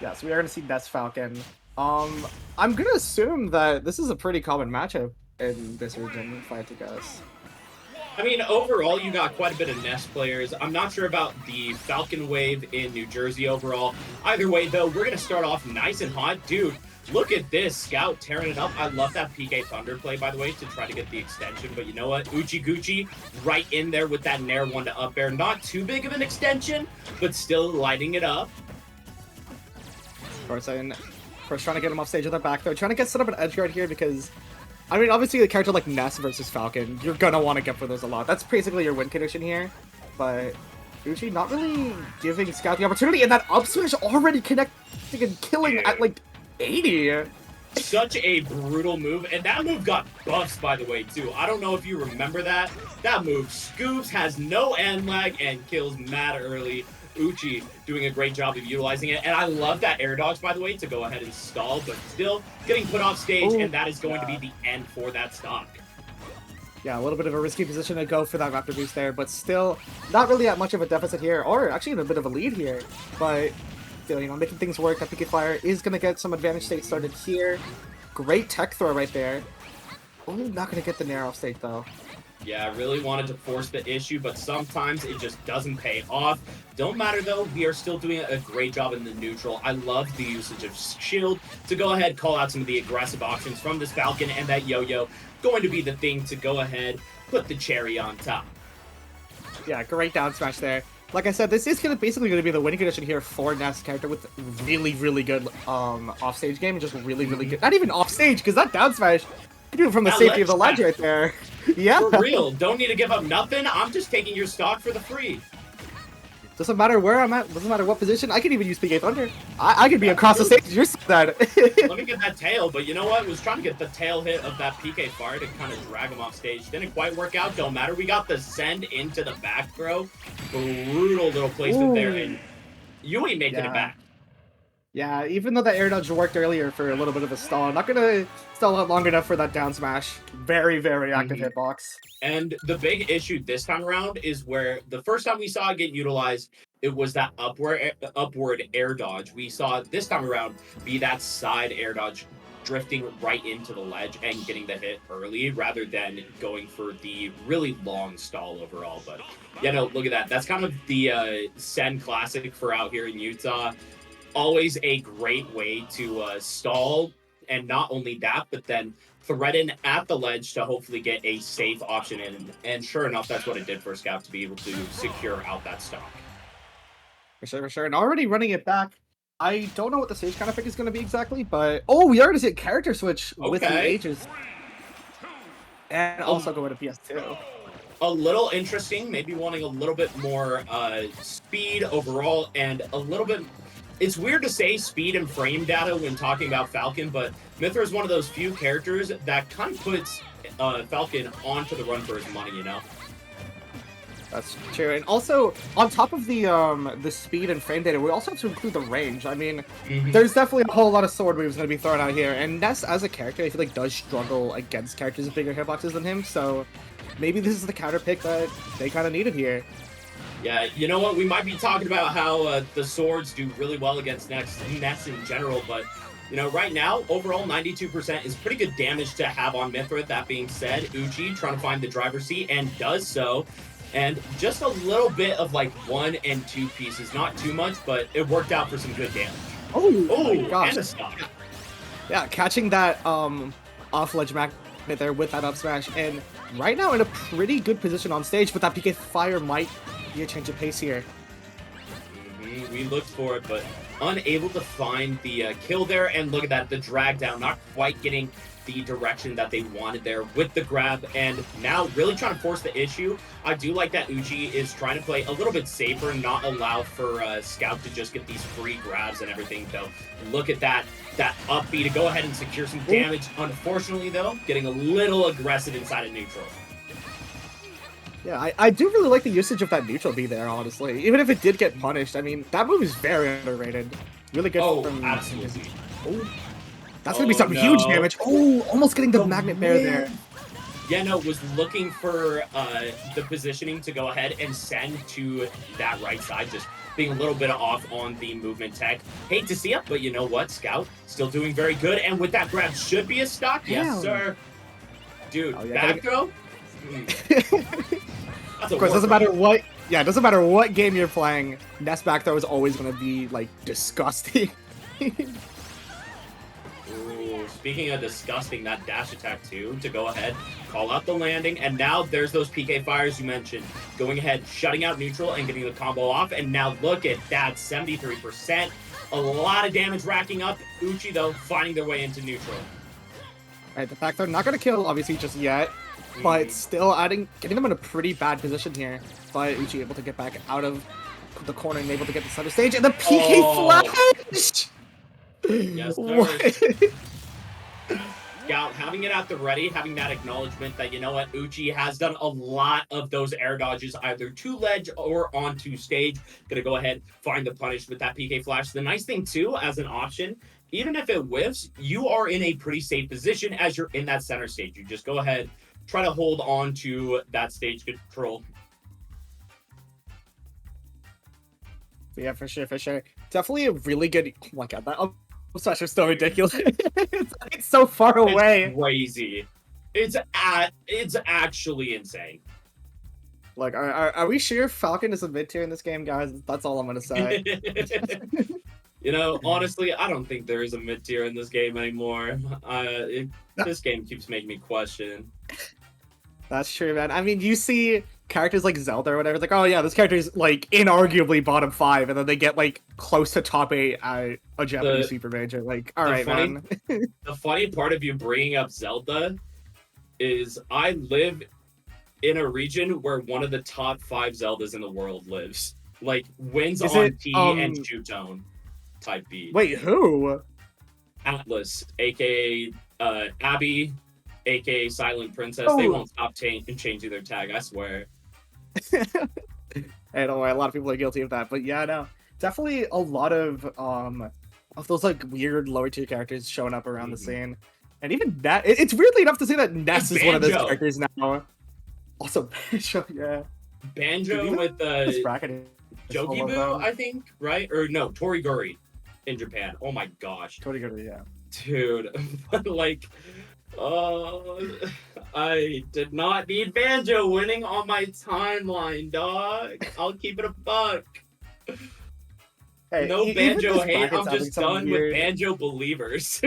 Yeah, so we are gonna see Ness Falcon. I'm gonna assume that this is a pretty common matchup in this region, if I had to guess. I mean, overall, you got quite a bit of Ness players. I'm not sure about the Falcon wave in New Jersey overall. Either way, though, we're going to start off nice and hot. Dude, look at this. Scout tearing it up. I love that PK Thunder play, by the way, to try to get the extension. But you know what? Uchiegoochie right in there with that Nair 1 to up air. Not too big of an extension, but still lighting it up. Of course, trying to get him off stage with that back throw. Trying to get set up an edge guard here because, I mean, obviously a character like Ness versus Falcon, you're gonna want to get for those a lot. That's basically your win condition here. But Uchi not really giving Scout the opportunity, and that up smash already connecting and killing at like 80. Such a brutal move, and that move got buffs, by the way, too. I don't know if you remember that. That move scoops, has no end lag, and kills mad early. Uchi doing a great job of utilizing it, and I love that air dodge, by the way, to go ahead and stall, but still getting put off stage, and that is going to be the end for that stock. Yeah, a little bit of a risky position to go for that Raptor boost there, but still not really at much of a deficit here, or actually in a bit of a lead here. But still, you know, making things work. That PK Fire is going to get some advantage state started here. Great tech throw right there. Oh, not going to get the Nair off stage, though. Yeah, I really wanted to force the issue, but sometimes it just doesn't pay off. Don't matter, though. We are still doing a great job in the neutral. I love the usage of shield to go ahead, call out some of the aggressive options from this Falcon, and that yo-yo going to be the thing to go ahead, put the cherry on top. Yeah, great down smash there. Like I said, this is basically going to be the winning condition here for Ness character with really, really good offstage game, just really, really good. Not even offstage, because that down smash, you do it from the safety of the ledge right there. Yeah. For real, don't need to give up nothing. I'm just taking your stock for the free. Doesn't matter where I'm at, doesn't matter what position, I can even use PK Thunder. I could be across the stage, you're that. Let me get that tail, but you know what? Was trying to get the tail hit of that PK Fire to kind of drag him off stage. Didn't quite work out, don't matter. We got the send into the back throw. Brutal little placement there, and you ain't making it back. Yeah, even though that air dodge worked earlier for a little bit of a stall, I'm not gonna stall out long enough for that down smash. Very, very active hitbox. And the big issue this time around is where the first time we saw it get utilized, it was that upward air dodge. We saw it this time around be that side air dodge, drifting right into the ledge and getting the hit early rather than going for the really long stall overall. But yeah, no, look at that. That's kind of the Sen classic for out here in Utah. Always a great way to stall, and not only that, but then threaten at the ledge to hopefully get a safe option in. And sure enough, that's what it did for Scout to be able to secure out that stock. For sure, for sure. And already running it back. I don't know what the stage kind of pick is going to be exactly, but we already see a character switch with the ages. And also going to PS2. A little interesting, maybe wanting a little bit more speed overall and a little bit. It's weird to say speed and frame data when talking about Falcon, but Mythra is one of those few characters that kind of puts Falcon onto the run for his money, you know? That's true. And also, on top of the speed and frame data, we also have to include the range. I mean, there's definitely a whole lot of sword moves going to be thrown out here, and Ness, as a character, I feel like does struggle against characters with bigger hitboxes than him, so maybe this is the counter pick that they kind of needed here. Yeah, you know what? We might be talking about how the swords do really well against Ness in general, but you know, right now, overall 92% is pretty good damage to have on Mythra. That being said, Uchi trying to find the driver's seat and does so. And just a little bit of like 1 and 2 pieces, not too much, but it worked out for some good damage. Oh my gosh. And a stock. Yeah, catching that off ledge magnet there with that up smash, and right now in a pretty good position on stage, but that PK Fire might be a change of pace here. We looked for it, but unable to find the kill there, and look at that, the drag down, not quite getting the direction that they wanted there with the grab, and now really trying to force the issue. I do like that Uchi is trying to play a little bit safer, not allow for Scout to just get these free grabs and everything, though. Look at that up B to go ahead and secure some damage. Unfortunately, though, getting a little aggressive inside of neutral. Yeah, I do really like the usage of that neutral B there, honestly. Even if it did get punished, I mean, that move is very underrated. Really good from... absolutely. That's going to be some huge damage. Oh, almost getting the magnet bear there. Yeah, no, was looking for the positioning to go ahead and send to that right side. Just being a little bit off on the movement tech. Hate to see it, but you know what? Scout still doing very good. And with that grab, should be a stock. Damn. Yes, sir. Dude, Oh, yeah, back throw? That's Of course, doesn't matter what. Yeah, it doesn't matter what game you're playing. Ness back throw is always going to be like disgusting. Ooh, speaking of disgusting, that dash attack too, to go ahead, call out the landing, and now there's those PK fires you mentioned. Going ahead, shutting out neutral and getting the combo off, and now look at that, 73%. A lot of damage racking up. Uchi, though, finding their way into neutral. Alright, the back throw not going to kill, obviously, just yet. But still getting them in a pretty bad position here. But Uchi able to get back out of the corner and able to get the center stage, and the PK flash! Yes, sir. What? Scout having it at the ready, having that acknowledgement that, you know what, Uchi has done a lot of those air dodges, either to ledge or onto stage. Gonna go ahead, find the punish with that PK flash. The nice thing, too, as an option, even if it whiffs, you are in a pretty safe position as you're in that center stage. You just go ahead, try to hold on to that stage control. Yeah, for sure, for sure. Definitely a really good. Oh my god, that slash is so ridiculous. it's so far away. It's crazy. It's actually insane. Like, are we sure Falcon is a mid tier in this game, guys? That's all I'm gonna say. You know, honestly, I don't think there is a mid tier in this game anymore. This game keeps making me question. That's true, man. I mean, you see characters like Zelda or whatever, it's like, oh yeah, this character is like inarguably bottom 5, and then they get like close to top 8 at a Japanese super major. Like, all right, man. The funny part of you bringing up Zelda is I live in a region where one of the top 5 Zeldas in the world lives. Like, wins Is on it, T and Two Tone type beat. Wait, who? Atlas, aka Abby, aka Silent Princess. Oh. They won't stop changing their tag, I swear. I don't know, a lot of people are guilty of that, but yeah, no, definitely a lot of those like weird lower tier characters showing up around the scene, and even that it's weirdly enough to say that Ness is one of those characters now. Also, Banjo, yeah, Banjo with this bracket. Jokiboo, I think, right? Or no, Toriguri in Japan. Oh my gosh, Toriguri, yeah, dude, like. I did not need Banjo winning on my timeline, dog. I'll keep it a buck. Hey, no Banjo hate. I'm just done with Banjo believers.